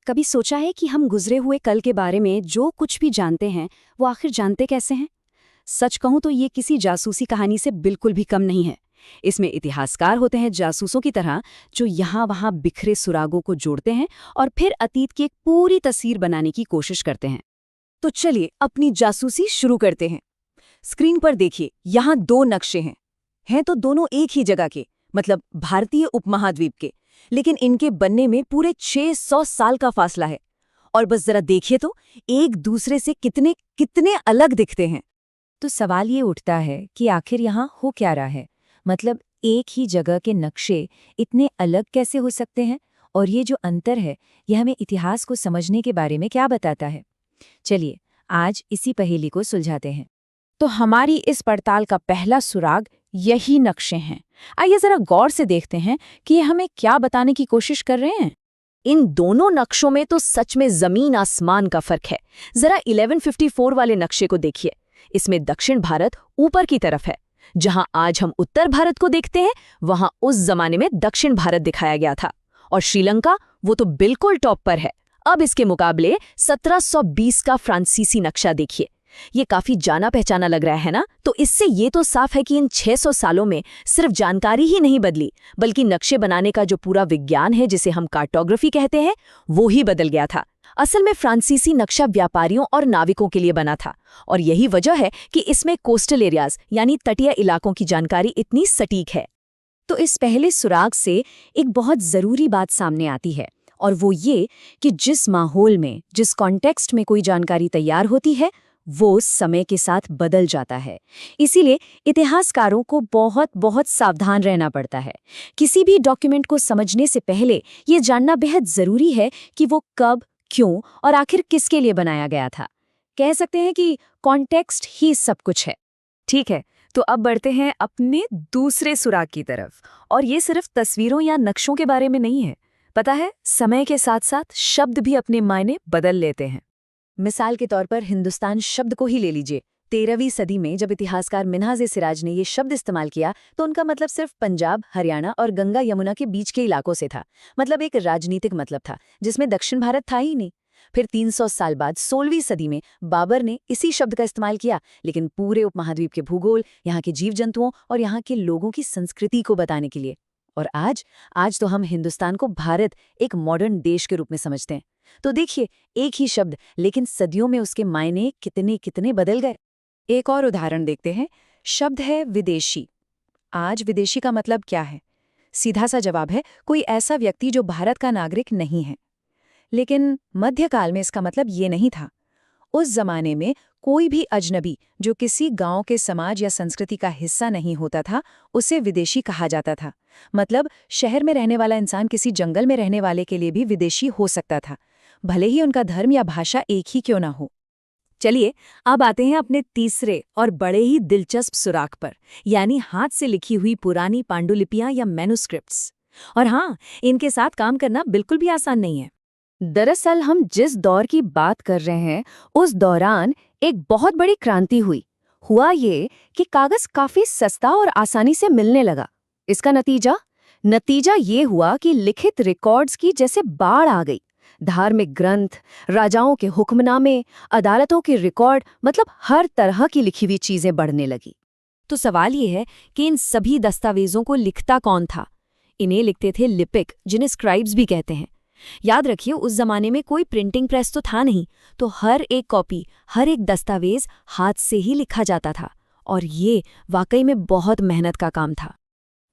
कभी सोचा है कि हम गुजरे हुए कल के बारे में जो कुछ भी जानते हैं वो आखिर जानते कैसे हैं? सच कहूं तो ये किसी जासूसी कहानी से बिल्कुल भी कम नहीं है। इसमें इतिहासकार होते हैं जासूसों की तरह, जो यहाँ वहाँ बिखरे सुरागों को जोड़ते हैं और फिर अतीत की एक पूरी तस्वीर बनाने की कोशिश करते हैं। तो चलिए अपनी जासूसी शुरू करते हैं। स्क्रीन पर देखिए, यहाँ दो नक्शे हैं तो दोनों एक ही जगह के, मतलब भारतीय उपमहाद्वीप के, लेकिन इनके बनने में पूरे 600 साल का फासला है। और बस जरा देखिए तो एक दूसरे से कितने कितने अलग दिखते हैं। तो सवाल ये उठता है कि आखिर यहाँ हो क्या रहा है। मतलब एक ही जगह के नक्शे इतने अलग कैसे हो सकते हैं, और ये जो अंतर है यह हमें इतिहास को समझने के बारे में क्या बताता है। चलिए आज इसी पहेली को सुलझाते हैं। तो हमारी इस पड़ताल का पहला सुराग यही नक्शे हैं। आइए जरा गौर से देखते हैं कि ये हमें क्या बताने की कोशिश कर रहे हैं। इन दोनों नक्शों में तो सच में जमीन आसमान का फर्क है। जरा 1154 वाले नक्शे को देखिए। इसमें दक्षिण भारत ऊपर की तरफ है। जहां आज हम उत्तर भारत को देखते हैं, वहां उस जमाने में दक्षिण भारत दिखाया गया था। और श्रीलंका वो तो बिल्कुल टॉप पर है। अब इसके मुकाबले 1720 का फ्रांसीसी नक्शा देखिए। ये काफी जाना पहचाना लग रहा है ना? तो इससे ये तो साफ है कि इन 600 सालों में सिर्फ जानकारी ही नहीं बदली, बल्कि नक्शे बनाने का जो पूरा विज्ञान है, जिसे हम कार्टोग्राफी कहते हैं, वो ही बदल गया था। असल में फ्रांसीसी नक्शा व्यापारियों और नाविकों के लिए बना था, और यही वजह है कि इसमें कोस्टल एरियाज यानी तटीय इलाकों की जानकारी इतनी सटीक है। तो इस पहले सुराग से एक बहुत जरूरी बात सामने आती है, और वो ये कि जिस माहौल में, जिस कॉन्टेक्स्ट में कोई जानकारी तैयार होती है, वो समय के साथ बदल जाता है। इसीलिए इतिहासकारों को बहुत बहुत सावधान रहना पड़ता है। किसी भी डॉक्यूमेंट को समझने से पहले ये जानना बेहद ज़रूरी है कि वो कब, क्यों और आखिर किसके लिए बनाया गया था। कह सकते हैं कि कॉन्टेक्स्ट ही सब कुछ है। ठीक है, तो अब बढ़ते हैं अपने दूसरे सुराग की तरफ। और ये सिर्फ तस्वीरों या नक्शों के बारे में नहीं है। पता है, समय के साथ साथ शब्द भी अपने मायने बदल लेते हैं। मिसाल के तौर पर हिंदुस्तान शब्द को ही ले लीजिए। 13वीं सदी में जब इतिहासकार मिन्हाज-ए-सिराज ने ये शब्द इस्तेमाल किया, तो उनका मतलब सिर्फ पंजाब, हरियाणा और गंगा यमुना के बीच के इलाकों से था। मतलब एक राजनीतिक मतलब था, जिसमें दक्षिण भारत था ही नहीं। फिर 300 साल बाद 16वीं सदी में बाबर ने इसी शब्द का इस्तेमाल किया, लेकिन पूरे उपमहाद्वीप के भूगोल, यहाँ के जीव जंतुओं और यहाँ के लोगों की संस्कृति को बताने के लिए। और आज तो हम हिंदुस्तान को भारत, एक मॉडर्न देश के रूप में समझते हैं। तो देखिए, एक ही शब्द, लेकिन सदियों में उसके मायने कितने कितने बदल गए। एक और उदाहरण देखते हैं। शब्द है विदेशी। आज विदेशी का मतलब क्या है? सीधा सा जवाब है कोई ऐसा व्यक्ति जो भारत का नागरिक नहीं है। लेकिन मध्यकाल में इसका मतलब ये नहीं था। उस जमाने में कोई भी अजनबी जो किसी गांव के समाज या संस्कृति का हिस्सा नहीं होता था, उसे विदेशी कहा जाता था। मतलब शहर में रहने वाला इंसान किसी जंगल में रहने वाले के लिए भी विदेशी हो सकता था, भले ही उनका धर्म या भाषा एक ही क्यों ना हो। चलिए अब आते हैं अपने तीसरे और बड़े ही दिलचस्प सुराग पर, यानी हाथ से लिखी हुई पुरानी पांडुलिपियां या मैन्युस्क्रिप्ट्स। और हाँ, इनके साथ काम करना बिल्कुल भी आसान नहीं है। दरअसल हम जिस दौर की बात कर रहे हैं, उस दौरान एक बहुत बड़ी क्रांति हुई। हुआ ये कि कागज काफी सस्ता और आसानी से मिलने लगा। इसका नतीजा ये हुआ कि लिखित रिकॉर्ड्स की जैसे बाढ़ आ गई। धार्मिक ग्रंथ, राजाओं के हुक्मनामे, अदालतों के रिकॉर्ड, मतलब हर तरह की लिखी हुई चीजें बढ़ने लगी। तो सवाल ये है कि इन सभी दस्तावेजों को लिखता कौन था? इन्हें लिखते थे लिपिक, जिन्हें स्क्राइब्स भी कहते हैं। याद रखिए, उस जमाने में कोई प्रिंटिंग प्रेस तो था नहीं, तो हर एक कॉपी, हर एक दस्तावेज हाथ से ही लिखा जाता था। और ये वाकई में बहुत मेहनत का काम था।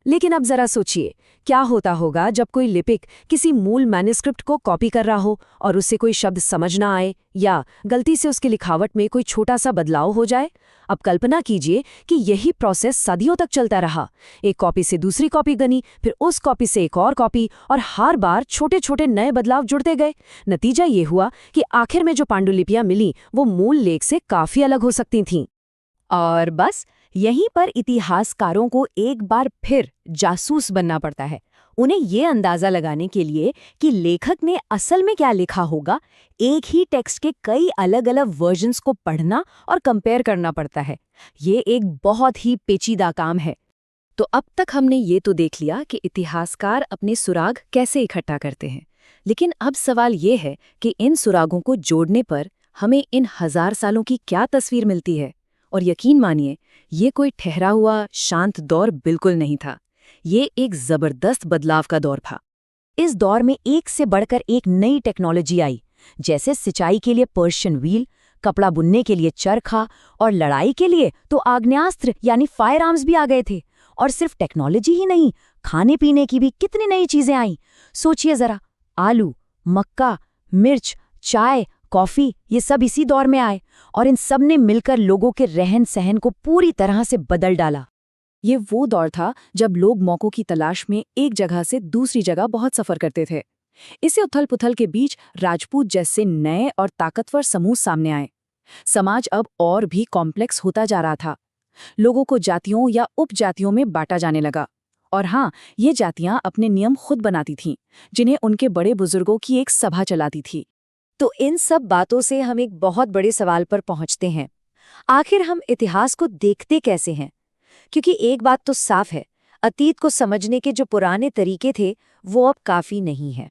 लेकिन अब जरा सोचिए, क्या होता होगा जब कोई लिपिक किसी मूल मैन्युस्क्रिप्ट को कॉपी कर रहा हो और उससे कोई शब्द समझ ना आए, या गलती से उसकी लिखावट में कोई छोटा सा बदलाव हो जाए। अब कल्पना कीजिए कि यही प्रोसेस सदियों तक चलता रहा। एक कॉपी से दूसरी कॉपी बनी, फिर उस कॉपी से एक और कॉपी, और हर बार छोटे छोटे नए बदलाव जुड़ते गए। नतीजा ये हुआ कि आखिर में जो पांडुलिपियां मिली, वो मूल लेख से काफी अलग हो सकती थीं। और बस यहीं पर इतिहासकारों को एक बार फिर जासूस बनना पड़ता है। उन्हें ये अंदाजा लगाने के लिए कि लेखक ने असल में क्या लिखा होगा, एक ही टेक्स्ट के कई अलग अलग वर्जन्स को पढ़ना और कंपेयर करना पड़ता है। ये एक बहुत ही पेचीदा काम है। तो अब तक हमने ये तो देख लिया कि इतिहासकार अपने सुराग कैसे इकट्ठा करते हैं। लेकिन अब सवाल ये है कि इन सुरागों को जोड़ने पर हमें इन 1000 सालों की क्या तस्वीर मिलती है। और यकीन मानिए, ये कोई ठहरा हुआ शांत दौर बिल्कुल नहीं था। ये एक जबरदस्त बदलाव का दौर था। इस दौर में एक से बढ़कर एक नई टेक्नोलॉजी आई, जैसे सिंचाई के लिए पर्शियन व्हील, कपड़ा बुनने के लिए चरखा और लड़ाई के लिए तो आग्नेयास्त्र यानी फायर आर्म्स भी आ गए थे। और सिर्फ टेक्नोलॉजी ही नहीं, खाने पीने की भी कितनी नई चीजें आई। सोचिए जरा, आलू, मक्का, मिर्च, चाय, कॉफी, ये सब इसी दौर में आए और इन सब ने मिलकर लोगों के रहन सहन को पूरी तरह से बदल डाला। ये वो दौर था जब लोग मौकों की तलाश में एक जगह से दूसरी जगह बहुत सफर करते थे। इसे उथल-पुथल के बीच राजपूत जैसे नए और ताकतवर समूह सामने आए। समाज अब और भी कॉम्प्लेक्स होता जा रहा था। लोगों को जातियों या उपजातियों में बांटा जाने लगा। और हाँ, ये जातियां अपने नियम खुद बनाती थीं, जिन्हें उनके बड़े बुजुर्गों की एक सभा चलाती थी। तो इन सब बातों से हम एक बहुत बड़े सवाल पर पहुंचते हैं। आखिर हम इतिहास को देखते कैसे हैं? क्योंकि एक बात तो साफ है, अतीत को समझने के जो पुराने तरीके थे, वो अब काफी नहीं है।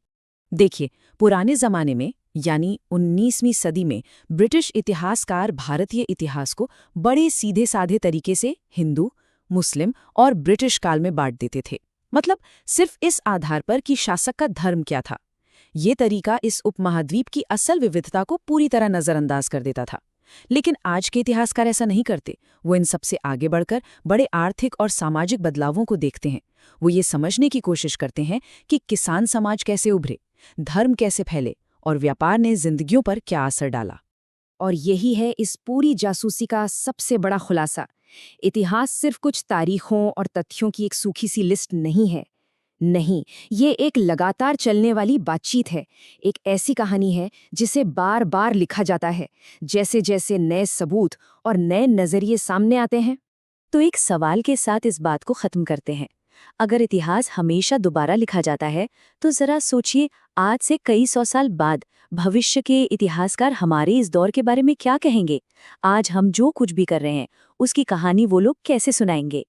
देखिए, पुराने जमाने में यानी 19वीं सदी में ब्रिटिश इतिहासकार भारतीय इतिहास को बड़े सीधे साधे तरीके से हिंदू, मुस्लिम और ब्रिटिश काल में बांट देते थे। मतलब सिर्फ इस आधार पर कि शासक का धर्म क्या था। ये तरीका इस उपमहाद्वीप की असल विविधता को पूरी तरह नजरअंदाज कर देता था। लेकिन आज के इतिहासकार ऐसा नहीं करते। वो इन सबसे आगे बढ़कर बड़े आर्थिक और सामाजिक बदलावों को देखते हैं। वो ये समझने की कोशिश करते हैं कि किसान समाज कैसे उभरे, धर्म कैसे फैले और व्यापार ने जिंदगियों पर क्या असर डाला। और यही है इस पूरी जासूसी का सबसे बड़ा खुलासा। इतिहास सिर्फ कुछ तारीखों और तथ्यों की एक सूखी सी लिस्ट नहीं है। नहीं, ये एक लगातार चलने वाली बातचीत है। एक ऐसी कहानी है जिसे बार बार लिखा जाता है, जैसे जैसे नए सबूत और नए नजरिए सामने आते हैं। तो एक सवाल के साथ इस बात को खत्म करते हैं। अगर इतिहास हमेशा दोबारा लिखा जाता है, तो जरा सोचिए, आज से कई सौ साल बाद भविष्य के इतिहासकार हमारे इस दौर के बारे में क्या कहेंगे? आज हम जो कुछ भी कर रहे हैं, उसकी कहानी वो लोग कैसे सुनाएंगे?